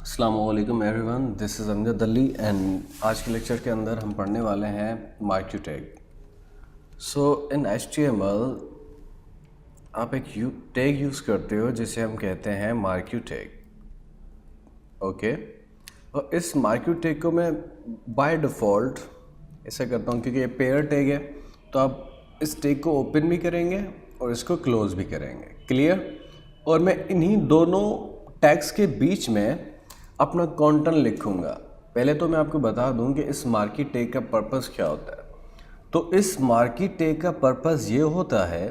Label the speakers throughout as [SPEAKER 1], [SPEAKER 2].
[SPEAKER 1] अस्सलामुअलैकुम everyone, this is Amjad Ali and आज के लेक्चर के अंदर हम पढ़ने वाले हैं मार्क्यू टैग। सो इन HTML आप एक टैग यूज़ करते हो जिसे हम कहते हैं मार्क्यू टैग। ओके, और इस मार्क्यू टैग को मैं बाय डिफ़ॉल्ट ऐसा करता हूँ क्योंकि ये पेयर टैग है, तो आप इस टैग को ओपन भी करेंगे और इसको क्लोज़ भी करेंगे। क्लियर? और मैं इन्हीं दोनों टैग्स के बीच में अपना कंटेंट लिखूंगा। पहले तो मैं आपको बता दूं कि इस मार्की टैग का पर्पस क्या होता है। तो इस मार्की टैग का पर्पस ये होता है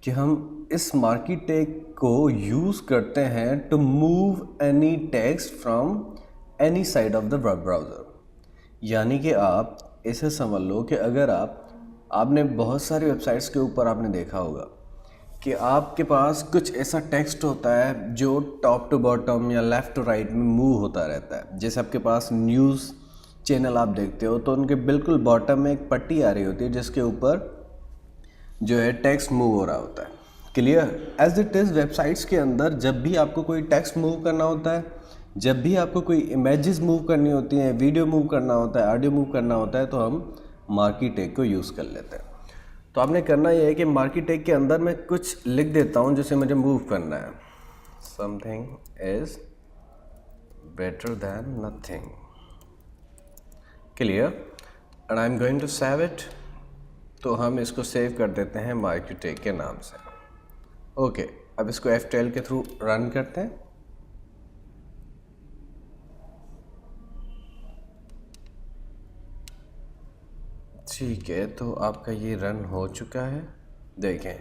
[SPEAKER 1] कि हम इस मार्की टैग को यूज़ करते हैं to move any text from any side of the web browser. यानी कि आप ऐसे समझ लो कि अगर आपने बहुत सारी वेबसाइट्स के ऊपर आपने देखा होगा कि आपके पास कुछ ऐसा टेक्स्ट होता है जो टॉप टू बॉटम या लेफ़्ट टू राइट में मूव होता रहता है। जैसे आपके पास न्यूज़ चैनल आप देखते हो तो उनके बिल्कुल बॉटम में एक पट्टी आ रही होती है जिसके ऊपर जो है टेक्स्ट मूव हो रहा होता है। Clear? As it is websites के अंदर जब भी आपको कोई टेक्स्ट मूव करना होता है, जब भी आपको कोई इमेजेस मूव करनी होती हैं, वीडियो मूव करना होता है, ऑडियो मूव करना होता है, तो हम मार्की टैग को यूज़ कर लेते हैं। तो आपने करना यह है कि मार्की टैग के अंदर मैं कुछ लिख देता हूं जिसे मुझे मूव करना है। Something is better than nothing. Clear? And I am going to save it. तो हम इसको सेव कर देते हैं मार्की टैग के नाम से। ओके, अब इसको F12 के थ्रू रन करते हैं। ठीक है, तो आपका ये रन हो चुका है। देखें,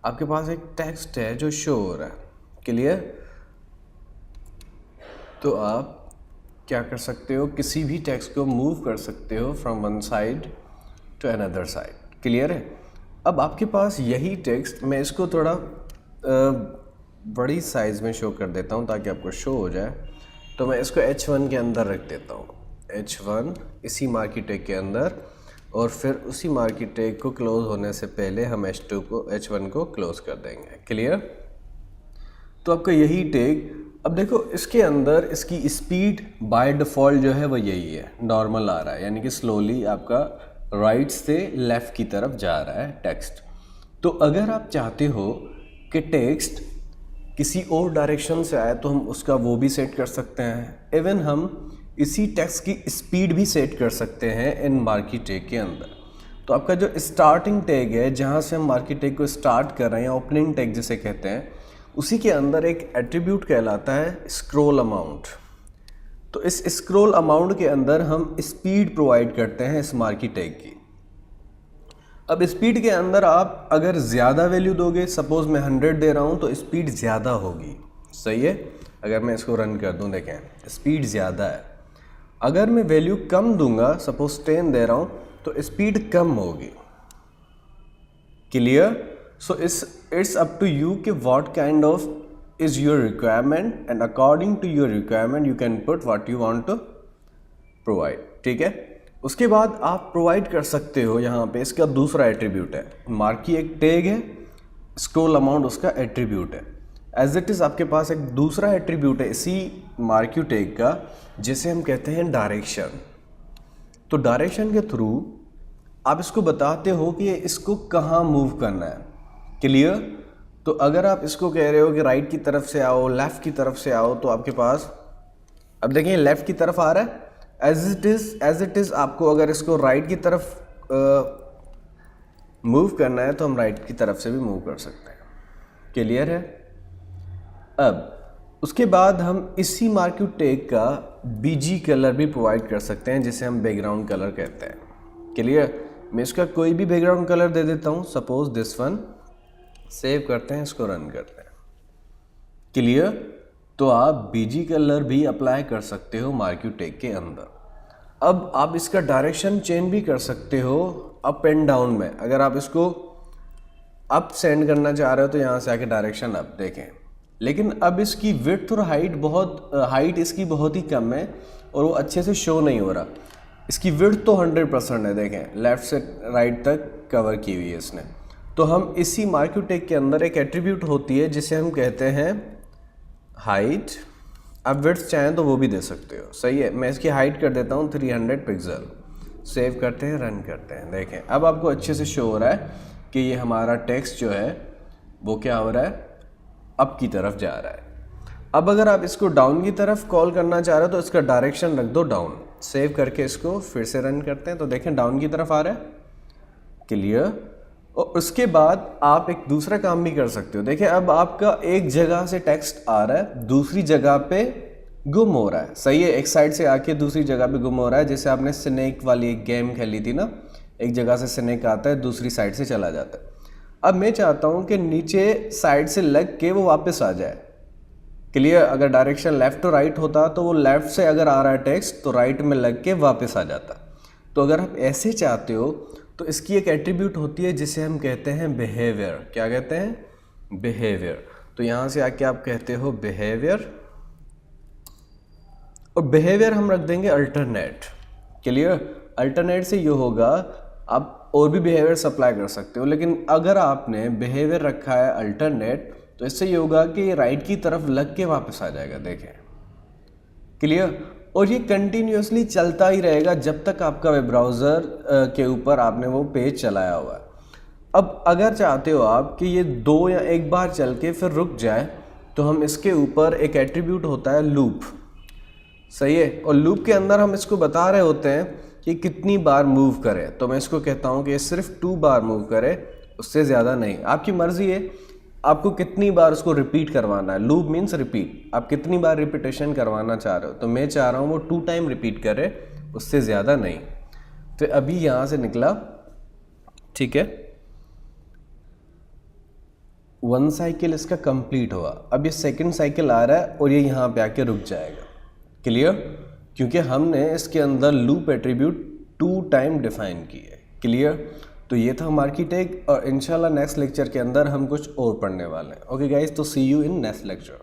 [SPEAKER 1] आपके पास एक टेक्स्ट है जो शो हो रहा है। क्लियर? तो आप क्या कर सकते हो, किसी भी टेक्स्ट को मूव कर सकते हो from one side to another side. Clear है? अब आपके पास यही टेक्स्ट, मैं इसको थोड़ा बड़ी साइज़ में शो कर देता हूँ ताकि आपको शो हो जाए। तो मैं इसको H1 के अंदर रख देता हूँ, H1 इसी मार्की टैग के अंदर, और फिर उसी मार्की टैग को क्लोज़ होने से पहले हम H1 को क्लोज़ कर देंगे। क्लियर? तो आपका यही टैग, अब देखो इसके अंदर इसकी स्पीड बाय डिफ़ॉल्ट जो है वो यही है, नॉर्मल आ रहा है, यानी कि स्लोली आपका राइट से लेफ़्ट की तरफ जा रहा है टेक्स्ट। तो अगर आप चाहते हो कि टेक्स्ट किसी और डायरेक्शन से आए तो हम उसका वो भी सेट कर सकते हैं। इवन हम इसी टेक्स्ट की स्पीड भी सेट कर सकते हैं इन मार्की टैग के अंदर। तो आपका जो स्टार्टिंग टैग है, जहाँ से हम मार्की टैग को स्टार्ट कर रहे हैं, ओपनिंग टैग जिसे कहते हैं, उसी के अंदर एक एट्रीब्यूट कहलाता है स्क्रॉल अमाउंट। तो इस स्क्रॉल अमाउंट के अंदर हम स्पीड प्रोवाइड करते हैं इस मार्की टैग की। अब स्पीड के अंदर आप अगर ज़्यादा वैल्यू दोगे, सपोज़ मैं 100 दे रहा हूँ तो स्पीड ज़्यादा होगी। सही है? अगर मैं इसको रन कर दूँ, देखें स्पीड ज़्यादा है। अगर मैं वैल्यू कम दूंगा, सपोज 10 दे रहा हूँ, तो स्पीड कम होगी। Clear? So it's up to you कि what kind of is your requirement, and according to your requirement you can put what you want to provide. ठीक है? उसके बाद आप प्रोवाइड कर सकते हो, यहाँ पे इसका दूसरा एट्रीब्यूट है। मार्की एक टैग है, स्क्रॉल अमाउंट उसका एट्रीब्यूट है। एज इट इज़ आपके पास एक दूसरा एट्रीब्यूट है इसी मार्क्यू टैग का, जिसे हम कहते हैं डायरेक्शन। तो डायरेक्शन के थ्रू आप इसको बताते हो कि इसको कहाँ मूव करना है। क्लियर? तो अगर आप इसको कह रहे हो कि राइट की तरफ से आओ, लेफ़्ट की तरफ से आओ, तो आपके पास अब देखिए लेफ़्ट की तरफ आ रहा है। एज इट इज़ आपको अगर इसको राइट की तरफ मूव करना है तो हम राइट की तरफ से भी मूव कर सकते हैं। क्लियर है? अब उसके बाद हम इसी मार्क्यू टैग का बीजी कलर भी प्रोवाइड कर सकते हैं, जिसे हम बैकग्राउंड कलर कहते हैं। क्लियर? मैं इसका कोई भी बैकग्राउंड कलर दे देता हूँ, सपोज दिस वन। सेव करते हैं, इसको रन करते हैं। क्लियर? तो आप बीजी कलर भी अप्लाई कर सकते हो मार्क्यू टैग के अंदर। अब आप इसका डायरेक्शन चेंज भी कर सकते हो अप एंड डाउन में। अगर आप इसको अप सेंड करना चाह रहे हो तो यहाँ से आके डायरेक्शन अप, देखें। लेकिन अब इसकी विड्थ और हाइट इसकी बहुत ही कम है और वो अच्छे से शो नहीं हो रहा। इसकी विड्थ तो 100% है, देखें लेफ़्ट से राइट तक कवर की हुई है इसने। तो हम इसी मार्क्यू टैग के अंदर एक एट्रीब्यूट होती है जिसे हम कहते हैं हाइट आप विड्थ चाहें तो वो भी दे सकते हो, सही है। मैं इसकी हाइट कर देता हूँ 300 पिक्सल। सेव करते हैं, रन करते हैं। देखें अब आपको अच्छे से शो हो रहा है कि ये हमारा टेक्स्ट जो है वो क्या हो रहा है, अप की तरफ जा रहा है। अब अगर आप इसको डाउन की तरफ कॉल करना चाह रहे हो तो इसका डायरेक्शन रख दो डाउन। सेव करके इसको फिर से रन करते हैं तो देखें डाउन की तरफ आ रहा है, क्लियर। और उसके बाद आप एक दूसरा काम भी कर सकते हो। देखिए अब आपका एक जगह से टेक्स्ट आ रहा है, दूसरी जगह पे गुम हो रहा है, सही है। एक साइड से आके दूसरी जगह पे गुम हो रहा है। जैसे आपने स्नेक वाली एक गेम खेली थी ना, एक जगह से स्नेक आता है, दूसरी साइड से चला जाता है। अब मैं चाहता हूँ कि नीचे साइड से लग के वो वापस आ जाए, क्लियर। अगर डायरेक्शन लेफ्ट टू राइट होता तो वो लेफ्ट से अगर आ रहा है टेक्स्ट तो राइट में लग के वापस आ जाता। तो अगर आप ऐसे चाहते हो तो इसकी एक एट्रीब्यूट होती है जिसे हम कहते हैं बिहेवियर। क्या कहते हैं? बिहेवियर। तो यहाँ से आके आप कहते हो बिहेवियर, और बिहेवियर हम रख देंगे अल्टरनेट, क्लियर। अल्टरनेट से ये होगा, आप और भी बिहेवियर सप्लाई कर सकते हो, लेकिन अगर आपने बिहेवियर रखा है अल्टरनेट तो इससे ये होगा कि राइट की तरफ लग के वापस आ जाएगा, देखें, क्लियर। और ये कंटिन्यूसली चलता ही रहेगा जब तक आपका वेब ब्राउज़र के ऊपर आपने वो पेज चलाया हुआ है। अब अगर चाहते हो आप कि ये 2 या 1 बार चल के फिर रुक जाए तो हम इसके ऊपर एक एट्रीब्यूट होता है लूप, सही है। और लूप के अंदर हम इसको बता रहे होते हैं कि कितनी बार मूव करे। तो मैं इसको कहता हूँ कि सिर्फ 2 बार मूव करे, उससे ज़्यादा नहीं। आपकी मर्ज़ी है आपको कितनी बार उसको रिपीट करवाना है। लूप मीन्स रिपीट, आप कितनी बार रिपीटेशन करवाना चाह रहे हो। तो मैं चाह रहा हूँ वो 2 टाइम रिपीट करे, उससे ज़्यादा नहीं। तो अभी यहाँ से निकला, ठीक है, 1 साइकिल इसका कंप्लीट हुआ। अब ये 2nd साइकिल आ रहा है और ये यहाँ पे आके रुक जाएगा, क्लियर, क्योंकि हमने इसके अंदर लूप एट्रीब्यूट 2 टाइम डिफाइन की है, क्लियर। तो ये था मार्की टैग, और इंशाल्लाह नेक्स्ट लेक्चर के अंदर हम कुछ और पढ़ने वाले हैं। ओके गाइस, तो सी यू इन नेक्स्ट लेक्चर।